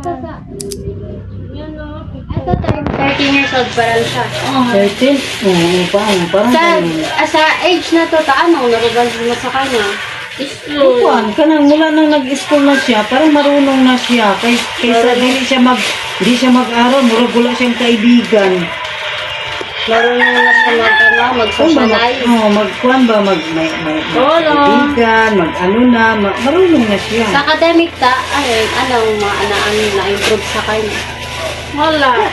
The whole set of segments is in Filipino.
Ito, 13 years old pa lang siya. 13? Oo, parang Sa age na to, ano, naribal mo sa kanya? Kuan, kanang mula nang nag-school na siya, parang marunong na siya. Kaysa hindi siya mag-aral, murag-wala siyang kaibigan. Marunong na siya mag-socialize. Mag-kuan ba, mag-kaibigan, marunong na siya. Sa academic anong na-improve sa kanya? Wala.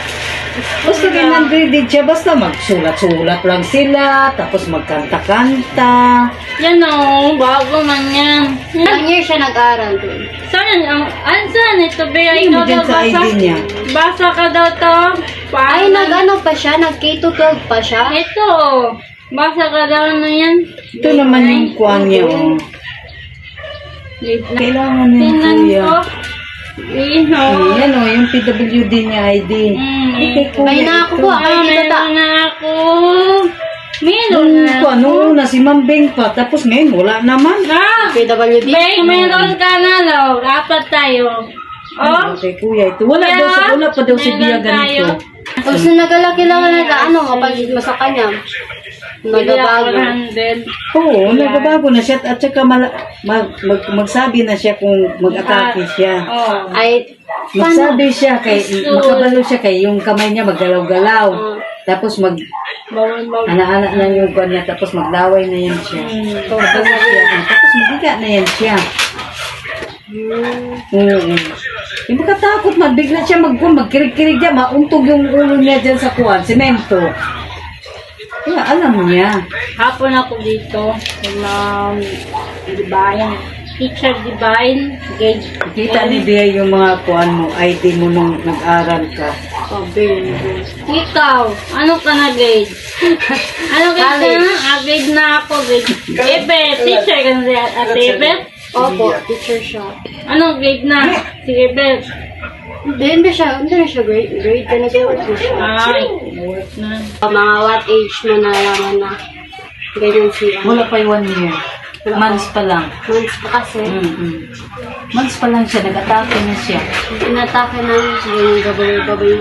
Basta kinandridid siya, basta magsulat-sulat lang sila, tapos magkanta-kanta. Yan o, bago man yan. Ilang years siya nag-aral din? Saan? Saan ito, Bea? Hindi mo Ikaw dyan daw sa ID basa? niya. Basa ka daw to? Ay, nag-ano pa siya? Nag-K-12 pa siya? Ito. Basa ka daw na yan. Ito naman yung kuan niya. Oh. Kailangan niya, Tingnan kuya. ko. Iho. Yan o, yung PWD niya ID. May nakakuha kayo dito ta. Meron na ako. Meron na. Nung una, si Ma'am Beng pa, tapos ngayon, wala naman. PWD? Meron ka na daw. Dapat tayo. Oh. Okay, kuya, ito. Wala pa daw si Bia ganito. Tapos nung nagalaki lang mapalit mo sa kanya. Nagabago. Oo, nagbabago na siya at saka magsabi na siya kung mag-atake siya. Oh. Ay, Magsabi siya makabalo siya kay yung kamay niya maggalaw-galaw. Tapos Bawal. ana-ana na yung kuwan niya, tapos maglaway na yan siya. Tapos mabiga na yan siya. Oo. Yung makatakot, bigla siya magkirig-kirig niya, mauntog yung ulo niya dyan sa kuwan, semento. Kaya alam niya. Hapon ako dito. Divine. Teacher Divine. Gauge. Kita ni Bea yung mga kuwan mo, ID mo nung nag-aral ka. Ikaw, ano ka na grade? Ano grade ka na? Grade na ako. Grade. Ebe, teacher ka na siya. At Ebe? opo, teacher siya. Anong grade na? Sige, Ebe. Hindi na siya grade ka nag-work na siya. Ay, work na. Mga what age mo na naman na ganyan siya. Wala pa yung 1 year. Months pa lang. Months pa kasi. Months pa lang siya, nag-atake na siya. Inatake na siya yung gabay-gabay.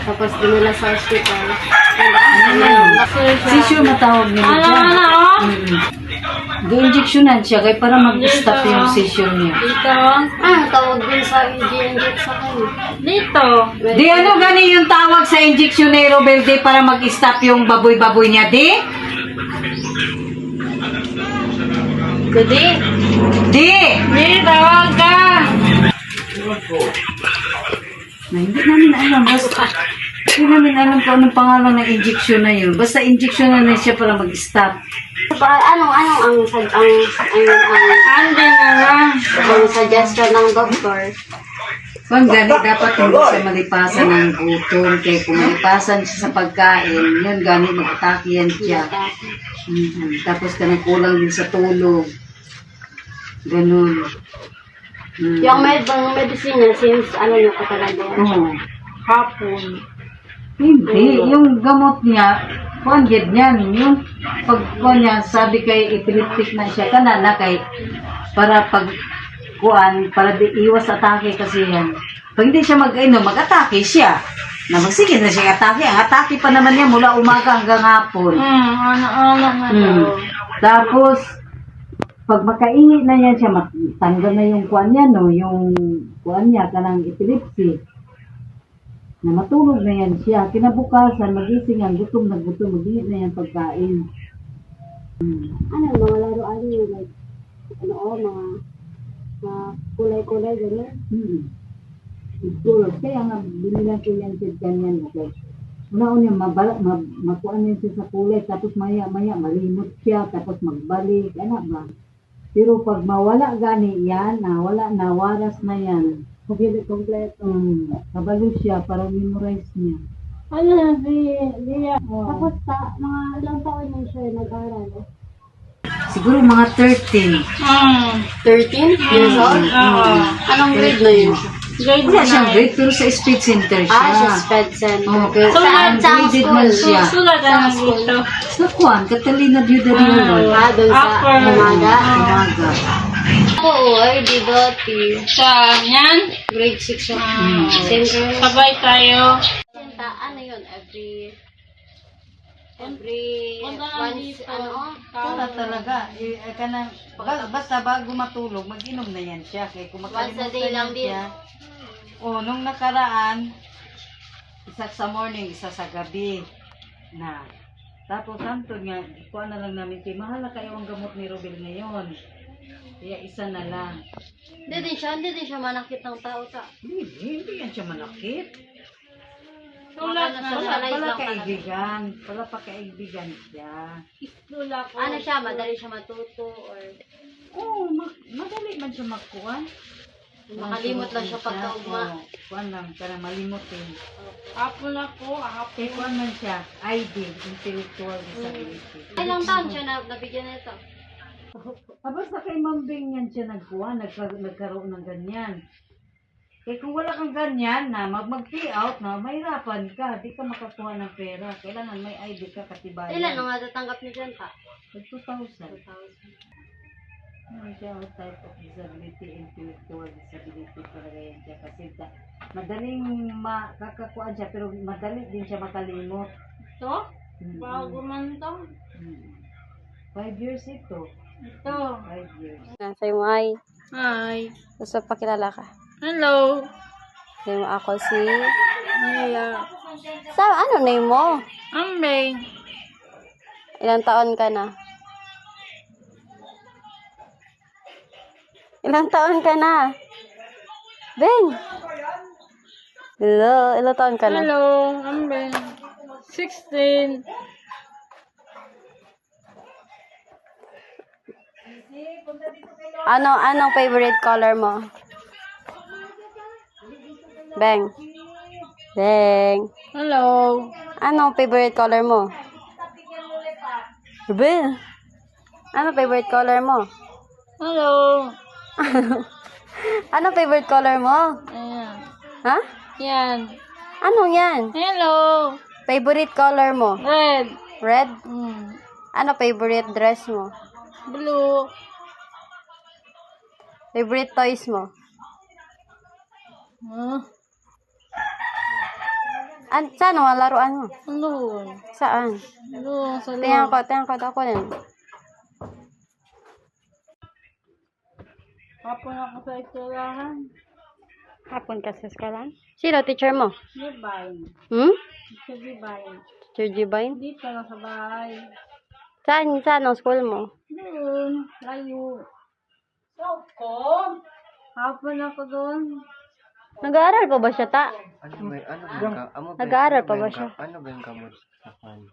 Tapos dinala sa hospital. Seizure matawag nila Ano, dyan. Do-injectionan siya kaya para mag-stop yung seizure niya. Dito. Tawag din sa inject sa kanya. Dito. Di ano gani yung tawag sa injectionero, Belde, para mag-stop yung baboy-baboy niya, di? Jadi, Di! Di, tawag ka. Na, hindi namin alam. Hindi namin alam kung anong pangalan ng injection na yun. Basta injection na siya para mag-stop. anong ang Andi na lang. suggestion ng doktor? Kung gani, dapat hindi siya malipasan ng gutom. Kaya kung malipasan siya sa pagkain, yun gani, mag-atake yan siya. Tapos ka kulang din sa tulog. Ganun. Yung medicine niya, since niya katagal yan? Oo. Hapon. Hindi. Yung gamot niya, kuhan yan. Yung pagkuhan niya, sabi kay epileptic na siya. Kanana kay, para pag kuhan, para di iwas atake kasi yan. Pag hindi siya mag-atake siya. Na magsige na siya atake. Ang atake pa naman niya mula umaga hanggang hapon. Ano na daw. Tapos, pag makaingi na yan siya, tanggal na yung kuhan niya, no? Yung kuhan niya, kanang epilepsy. Na matulog na yan siya. Kinabukasan, magising ang gutom na gutom, magigit na yan pagkain. Mga laro-ano yung like, mga kulay-kulay, gano'n? Tulog. Kaya nga, binilang ko yan siya ganyan. Una-una, makuhaan yan siya sa kulay, tapos maya-maya, malimot siya, tapos magbalik, ano ba? Pero pag mawala gani yan, wala na, waras na yan. Kompleto. Kabalo siya para memorize niya. Ano na, Bea? Tapos mga ilang taon niya siya nag-aral. Siguro mga 13. 13 years old? Anong grade na yun? Grade Wala siyang grade, pero sa speed center siya. Siya sped center. Okay. Saan Graded man siya. Sulat na dito. Sa kuwan, Catalina Biuda de Olor. Doon sa umaga. Umaga. Oo, ay, di dati. Sa yan? Grade 6 ako. Same kayo. Sabay tayo. Ano yun? Every Punta lang once, dito. Wala talaga. Basta bago matulog, mag-inom na yan siya. Kaya kung Once a day makalimutan lang yan din. siya. Nung nakaraan, isa sa morning, isa sa gabi. Na. Tapos, hantod nga, kuha na lang namin kay mahala kayo ang gamot ni Robel ngayon. Kaya isa na lang. Hindi din siya manakit ng tao ta. Hindi yan siya manakit. Tulad na. Pala kaibigan. Pala pa kaibigan siya. Tulad ko. Ano siya, madali siya matuto or Madali man siya magkuhan. makalimot lang siya pagkaugma. Kuhan lang, para malimutin. Hapon ako. Kaya kuhan man siya, ID, intellectual disability. Ilang taon siya nabigyan na ito? Basta kay Mambing yan siya nagkuhan, nagkaroon ng ganyan. Kaya kung wala kang ganyan na mag-pay out na, mahirapan ka, di ka makakuha ng pera. Kailangan may ID ka katibayan. Ilan ang natatanggap niyo dyan ta? 2,000. Ano siya, type of disability, intellectual disability talaga yan siya. Kasi madaling makakakuhaan siya, pero madali din siya makalimot. Ito? Bago man to. 5 years ito. Ito. 5 years. Say mo hi. Hi. Gusto pakilala ka. Hello. Say mo ako si... Maya. Sa ano name mo? Ambeng. Ilang taon ka na? Ilang taon ka na? Ben! Hello, ilang taon ka na? Hello. Ambeng. 16. Anong favorite color mo? Beng. Beng. Hello. Anong favorite color mo? Ben. Anong favorite color mo? Hello. Anong favorite color mo? Ayan. Ha? Yan. Anong yan? Hello. Favorite color mo? Red. Red? Mm. Ano favorite dress mo? Blue. Favorite toys mo? Huh? Saan ang laruan mo? Ano? Saan? Ano? Sa Tingnan loob. ko ako din. Hapon ako sa eskwelahan. Hapon ka sa eskwelahan? Sino teacher mo? Divine. Hmm? Sa Divine. Teacher Jibine? Dito na sa bahay. Saan ang school mo? Doon. Layo. South ko? Hapon ako doon. Nag-aaral pa ba siya, ta? Nag-aaral pa ba siya? Ano ba yung kamot sa fan?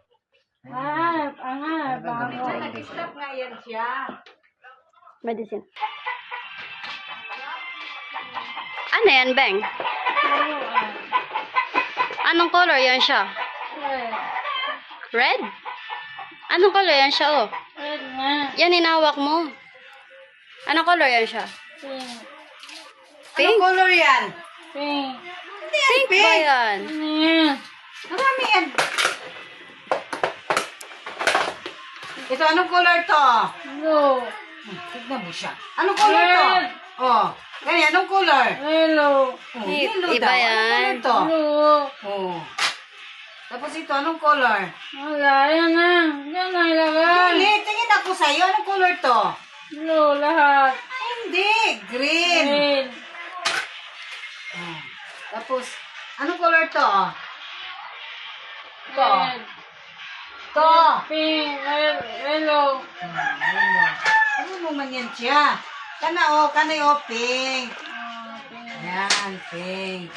Angat. Bago. Nag-stop nga yan siya. Medicine. Ano yan, Beng? Anong color yan siya? Red. Red? Anong color yan siya, oh? Red nga. Yan, inawak mo. Anong color yan siya? Pink. Pink? Anong color yan? Pink. Pink ba yan? Ano yan? Marami yan. Ito, anong color to? Blue. Tignan mo siya. Anong color to? Red. Oh, ganyan, anong color? Yellow. Oh, Iba yellow daw. yan. Anong color to? Blue. Oh. Tapos ito, anong color? Wala. Yan na. Yan na ilagay. Hindi, tingin ako sa'yo. Anong color to? Blue lahat. Hindi, green. Red. Oh. Tapos, anong color to? Ito. Red. Ito. Pink. Yellow. Ano mo man yan siya? Kana o, pink. Yan, pink.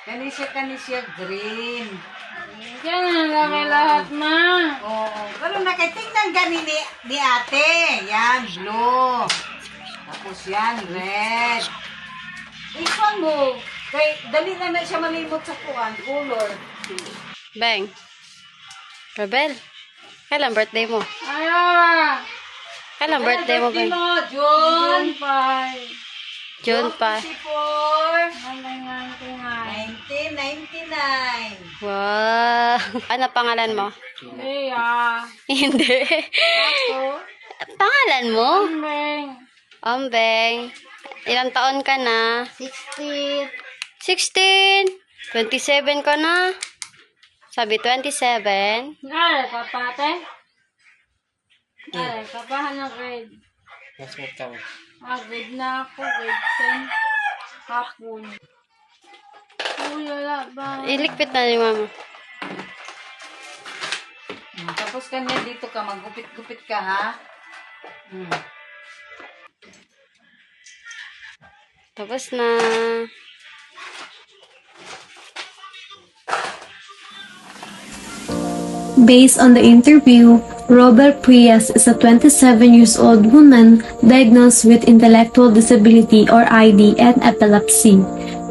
Kani siya green. Yan na ilagay lahat ma. Oo. Pero nakitingnan gani ni ate. Yan, blue. Tapos yan, red. Ikaw mo. Kay, dali na siya malimot sa kuwan. Color. Beng. Rebel. Kailan birthday mo? Ayaw. Kailan birthday mo, Beng? June. June pa. 24. 1999. 1999. Wow. Ano pangalan mo? Leah. Hindi. Ako. pangalan mo? Ambeng. Ombeng. Ilang taon ka na? 16. 16. 27 ka na? Sabi 27. Ngalay ka pa, ate? Ngalay ka pa, anong grade? Mas matang. Grade na ako, grade 10. Hapon. Uy, wala ba? Ilikpit na ni mama. Tapos kanya dito ka, magupit-gupit ka, ha? Tapos na. Based on the interview, Robert Prias is a 27 years old woman diagnosed with intellectual disability or ID and epilepsy.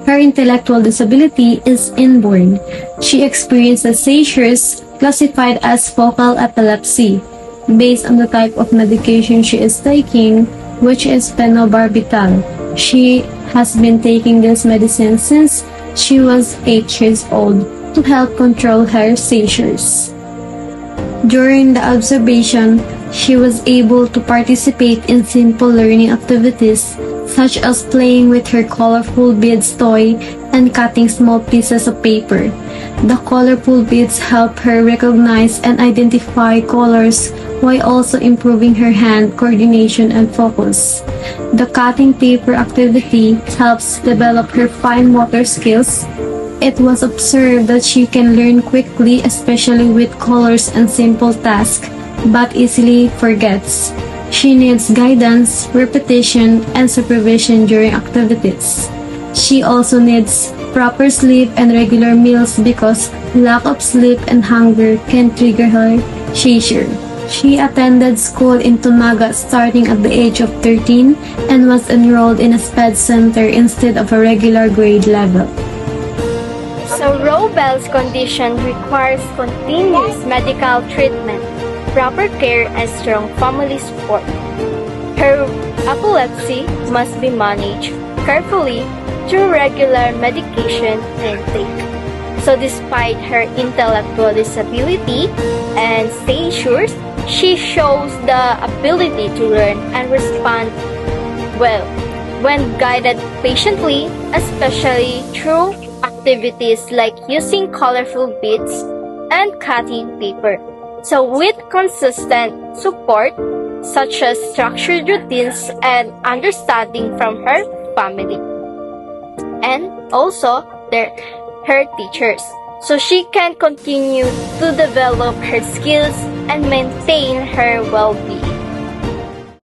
Her intellectual disability is inborn. She experiences seizures classified as focal epilepsy. Based on the type of medication she is taking, which is phenobarbital. She has been taking this medicine since she was 8 years old to help control her seizures. During the observation, she was able to participate in simple learning activities such as playing with her colorful beads toy and cutting small pieces of paper. The colorful beads help her recognize and identify colors while also improving her hand coordination and focus. The cutting paper activity helps develop her fine motor skills. It was observed that she can learn quickly, especially with colors and simple tasks, but easily forgets. She needs guidance, repetition, and supervision during activities. She also needs proper sleep and regular meals because lack of sleep and hunger can trigger her seizure. She attended school in Tunaga starting at the age of 13 and was enrolled in a SPED center instead of a regular grade level. So Robel's condition requires continuous medical treatment, proper care, and strong family support. Her epilepsy must be managed carefully through regular medication intake. So despite her intellectual disability and seizures, she shows the ability to learn and respond well when guided patiently, especially through activities like using colorful beads and cutting paper. So with consistent support, such as structured routines and understanding from her family, and also her teachers, so she can continue to develop her skills and maintain her well-being.